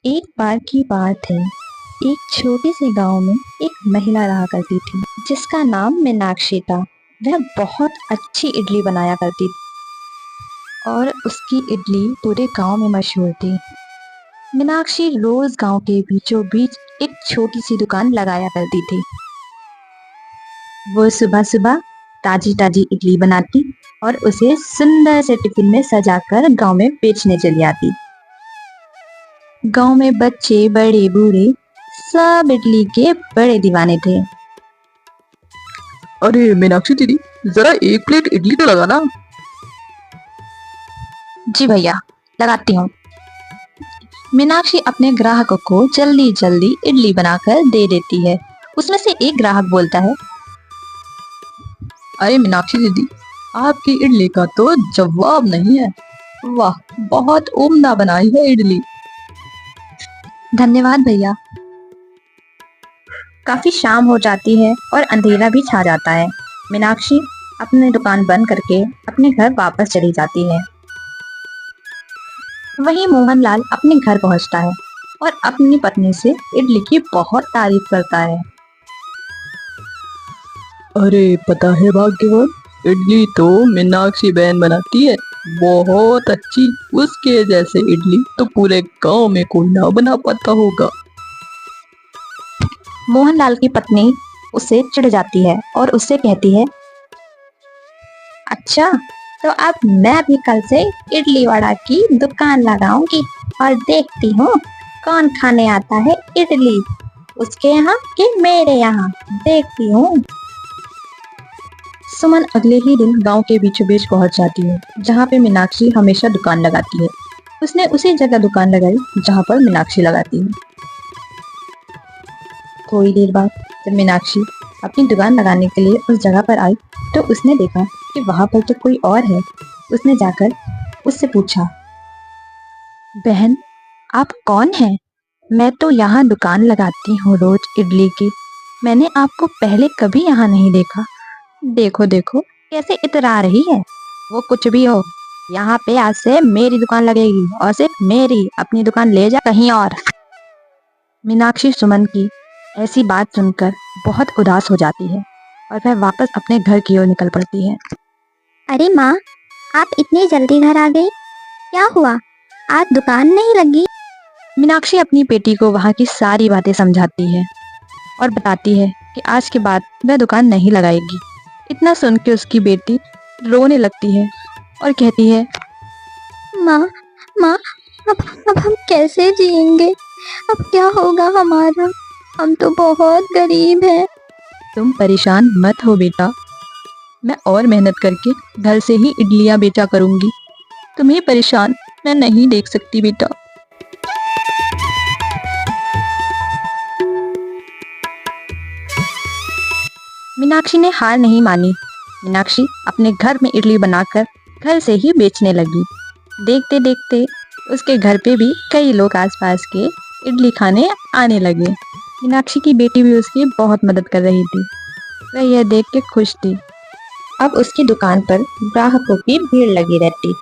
एक बार की बात है। एक छोटे से गांव में एक महिला रहा करती थी जिसका नाम मीनाक्षी था। वह बहुत अच्छी इडली बनाया करती थी और उसकी इडली पूरे गांव में मशहूर थी। मीनाक्षी रोज गांव के बीचों बीच एक छोटी सी दुकान लगाया करती थी। वो सुबह सुबह ताजी ताजी इडली बनाती और उसे सुंदर से टिफिन में सजाकर गांव में बेचने चली आती। गांव में बच्चे बड़े बूढ़े सब इडली के बड़े दीवाने थे। अरे मीनाक्षी दीदी, जरा एक प्लेट इडली तो लगाना। जी भैया, लगाती हूँ। मीनाक्षी अपने ग्राहकों को जल्दी जल्दी इडली बनाकर दे देती है। उसमें से एक ग्राहक बोलता है, अरे मीनाक्षी दीदी, आपकी इडली का तो जवाब नहीं है। वाह, बहुत उम्दा बनाई है इडली। धन्यवाद भैया। काफी शाम हो जाती है और अंधेरा भी छा जाता है। मीनाक्षी अपनी दुकान बंद करके अपने घर वापस चली जाती है। वहीं मोहनलाल अपने घर पहुंचता है और अपनी पत्नी से इडली की बहुत तारीफ करता है। अरे पता है भाग्यवान, इडली तो मीनाक्षी बहन बनाती है, बहुत अच्छी। उसके जैसे इडली तो पूरे गांव में कोई ना बना पाता होगा। मोहनलाल की पत्नी उससे चिढ़ जाती है और उससे कहती है, अच्छा, तो अब मैं भी कल से इडली वड़ा की दुकान लगाऊंगी और देखती हूँ कौन खाने आता है इडली, उसके यहाँ कि मेरे यहाँ, देखती हूँ। सुमन अगले ही दिन गांव के बीचों बीच पहुंच जाती है जहाँ पे मीनाक्षी हमेशा दुकान लगाती है। उसने उसी जगह दुकान लगाई जहाँ पर मीनाक्षी लगाती है। थोड़ी देर बाद जब मीनाक्षी अपनी दुकान लगाने के लिए उस जगह पर आई तो उसने देखा कि वहां पर तो कोई और है। उसने जाकर उससे पूछा, बहन, आप कौन हैं? मैं तो यहाँ दुकान लगाती हूँ रोज इडली की। मैंने आपको पहले कभी यहाँ नहीं देखा। देखो देखो कैसे इतरा रही है। वो कुछ भी हो, यहाँ पे आज से मेरी दुकान लगेगी और सिर्फ मेरी। अपनी दुकान ले जा कहीं और। मीनाक्षी सुमन की ऐसी बात सुनकर बहुत उदास हो जाती है और वह वापस अपने घर की ओर निकल पड़ती है। अरे माँ, आप इतनी जल्दी घर आ गई? क्या हुआ? आज दुकान नहीं लगी? मीनाक्षी अपनी बेटी को वहाँ की सारी बातें समझाती है और बताती है कि आज के बाद वह दुकान नहीं लगाएगी। इतना सुन के उसकी बेटी रोने लगती है और कहती है, माँ, माँ, अब हम कैसे जिएंगे? अब क्या होगा हमारा? हम तो बहुत गरीब हैं। तुम परेशान मत हो बेटा, मैं और मेहनत करके घर से ही इडलियां बेचा करूंगी। तुम्हें परेशान मैं नहीं देख सकती बेटा। मीनाक्षी ने हार नहीं मानी। मीनाक्षी अपने घर में इडली बनाकर घर से ही बेचने लगी। देखते देखते उसके घर पे भी कई लोग आसपास के इडली खाने आने लगे। मीनाक्षी की बेटी भी उसकी बहुत मदद कर रही थी। वह यह देख के खुश थी। अब उसकी दुकान पर ग्राहकों की भीड़ लगी रहती।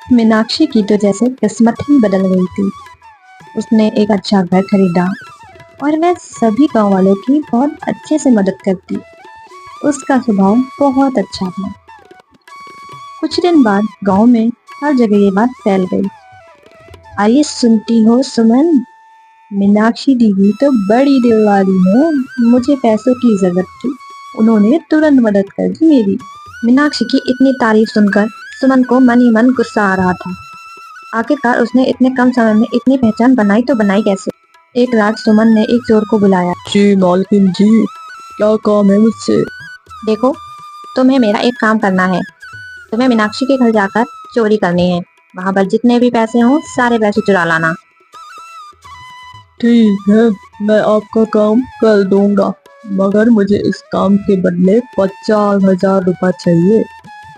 मीनाक्षी की तो जैसे किस्मत ही बदल गई थी। उसने एक अच्छा घर खरीदा और वह सभी गांव वालों की बहुत अच्छे से मदद करती। उसका स्वभाव बहुत अच्छा था। कुछ दिन बाद गांव में हर जगह ये बात फैल गई। आइए सुनती हो सुमन, मीनाक्षी दीदी तो बड़ी दिल वाली है। मुझे पैसों की जरूरत थी, उन्होंने तुरंत मदद कर दी मेरी। मीनाक्षी की इतनी तारीफ सुनकर सुमन को मन ही मन गुस्सा आ रहा था। आखिरकार उसने इतने कम समय में इतनी पहचान बनाई तो बनाई कैसे। एक रात सुमन ने एक चोर को बुलाया। जी मालकिन जी, क्या काम है मुझसे? देखो, तुम्हें मेरा एक काम करना है। तुम्हें मीनाक्षी के घर जाकर चोरी करनी है। वहां पर जितने भी पैसे हों सारे पैसे चुरा लाना। ठीक है, मैं आपका काम कर दूंगा, मगर मुझे इस काम के बदले 50,000 रुपये चाहिए,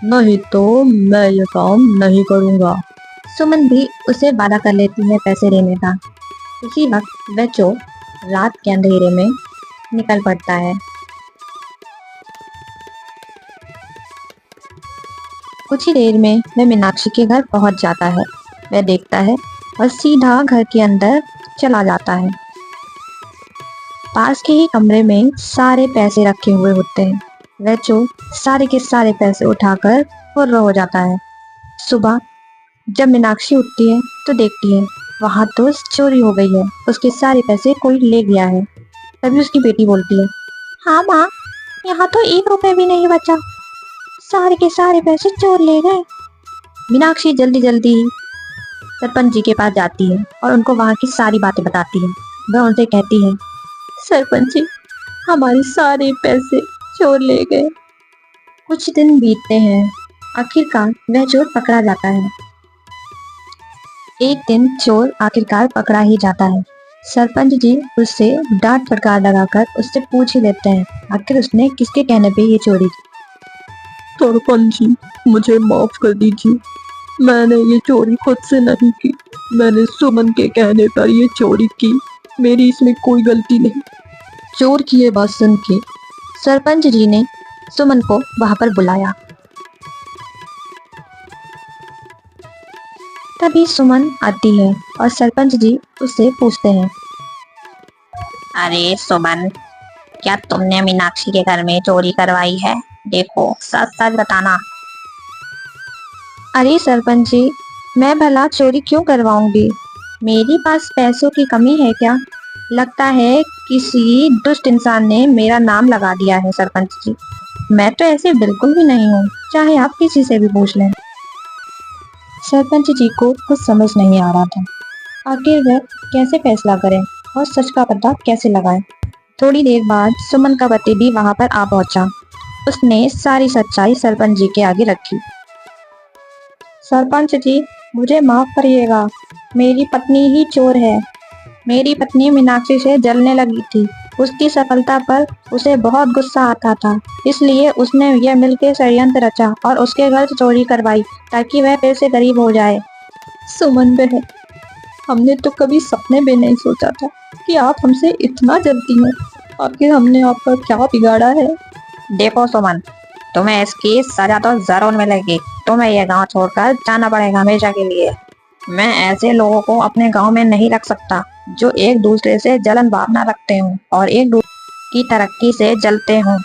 नहीं तो मैं ये काम नहीं करूंगा। सुमन भी उसे वादा कर लेती है पैसे देने का। उसी वक्त वह चोर रात के अंधेरे में निकल पड़ता है। कुछ ही देर में वह मीनाक्षी के घर पहुंच जाता है। वह देखता है और सीधा घर के अंदर चला जाता है। पास के ही कमरे में सारे पैसे रखे हुए होते हैं। वह चोर सारे के सारे पैसे उठाकर फुर्र हो जाता है। सुबह जब मीनाक्षी उठती है तो देखती है वहां तो चोरी हो गई है। उसके सारे पैसे कोई ले गया है। तभी उसकी बेटी बोलती है, हाँ माँ, यहाँ तो 1 रुपए भी नहीं बचा, सारे के सारे पैसे चोर ले गए। मीनाक्षी जल्दी जल्दी सरपंच जी के पास जाती है और उनको वहां की सारी बातें बताती है। वह उनसे कहती है, सरपंच जी, हमारे सारे पैसे चोर ले गए। कुछ दिन बीतते हैं। आखिरकार वह चोर पकड़ा जाता है। एक दिन चोर आखिरकार पकड़ा ही जाता है। सरपंच जी उससे डांट फटकार लगाकर उससे पूछ ही लेते हैं आखिर उसने किसके कहने पे ये चोरी की। सरपंच जी, मुझे माफ कर दीजिए, मैंने ये चोरी खुद से नहीं की, मैंने सुमन के कहने पर ये चोरी की, मेरी इसमें कोई गलती नहीं। चोर की ये बात सुन के सरपंच जी ने सुमन को वहां पर बुलाया। तभी सुमन आती है और सरपंच जी उससे पूछते हैं, अरे सुमन, क्या तुमने मीनाक्षी के घर में चोरी करवाई है? देखो, सच सच बताना। अरे सरपंच जी, मैं भला चोरी क्यों करवाऊंगी? मेरी पास पैसों की कमी है क्या? लगता है किसी दुष्ट इंसान ने मेरा नाम लगा दिया है सरपंच जी। मैं तो ऐसे बिल्कुल भी नहीं हूँ, चाहे आप किसी से भी पूछ लें। सरपंच जी को कुछ समझ नहीं आ रहा था। आखिर वह कैसे फैसला करें और सच का पता कैसे लगाएं। थोड़ी देर बाद सुमन का पति भी वहां पर आ पहुंचा। उसने सारी सच्चाई सरपंच जी के आगे रखी। सरपंच जी, मुझे माफ करिएगा, मेरी पत्नी ही चोर है। मेरी पत्नी मीनाक्षी से जलने लगी थी। उसकी सफलता पर उसे बहुत गुस्सा आता था, इसलिए उसने यह मिलकर षड्यंत्र रचा और उसके घर से चोरी करवाई ताकि वह फिर से गरीब हो जाए। सुमन बहन, हमने तो कभी सपने में नहीं सोचा था कि आप हमसे इतना जलती हैं। आखिर हमने आपका क्या बिगाड़ा है? देखो सुमन, तुम्हें इसकी सजा तो जरूर मिलेगी। तुम्हें यह गांव छोड़कर जाना पड़ेगा हमेशा के लिए। मैं ऐसे लोगों को अपने गांव में नहीं रख सकता जो एक दूसरे से जलन भावना रखते हों और एक दूसरे की तरक्की से जलते हों।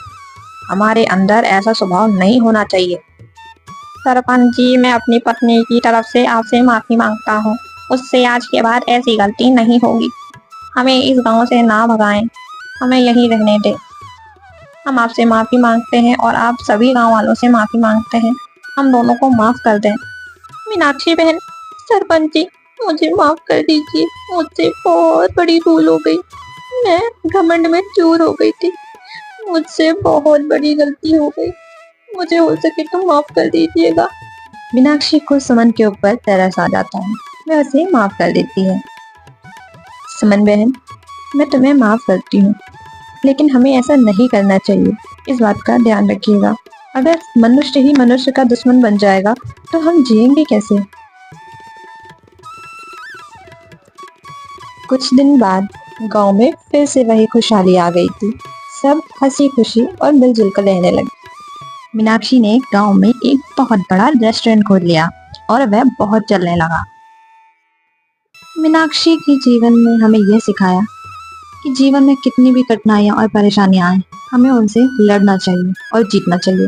हमारे अंदर ऐसा स्वभाव नहीं होना चाहिए। सरपंच जी, मैं अपनी पत्नी की तरफ से आपसे माफी मांगता हूँ। उससे आज के बाद ऐसी गलती नहीं होगी। हमें इस गांव से ना भगाएं, हमें यहीं रहने दें। हम आपसे माफी मांगते हैं और आप सभी गांव वालों से माफी मांगते हैं। हम दोनों को माफ कर दें। मीनाक्षी बहन, सरपंच जी, मुझे माफ कर दीजिए, मुझसे बहुत बड़ी भूल हो गई। मैं घमंड में चूर हो गई थी, मुझसे बहुत बड़ी गलती हो गई। मुझे हो सके तो माफ कर दीजिएगा। मीनाक्षी को सुमन के ऊपर तरस आ जाता है। वह उसे माफ कर देती है। सुमन बहन, मैं तुम्हें माफ करती हूँ, लेकिन हमें ऐसा नहीं करना चाहिए। इस बात का ध्यान रखिएगा। अगर मनुष्य ही मनुष्य का दुश्मन बन जाएगा तो हम जिएंगे कैसे? कुछ दिन बाद गांव में फिर से वही खुशहाली आ गई थी। सब हंसी खुशी और मिलजुल कर रहने लगे। मीनाक्षी ने गांव में एक बहुत बड़ा रेस्टोरेंट खोल लिया और वह बहुत जलने लगा। मीनाक्षी के जीवन ने हमें यह सिखाया कि जीवन में कितनी भी कठिनाइयां और परेशानियां आए, हमें उनसे लड़ना चाहिए और जीतना चाहिए।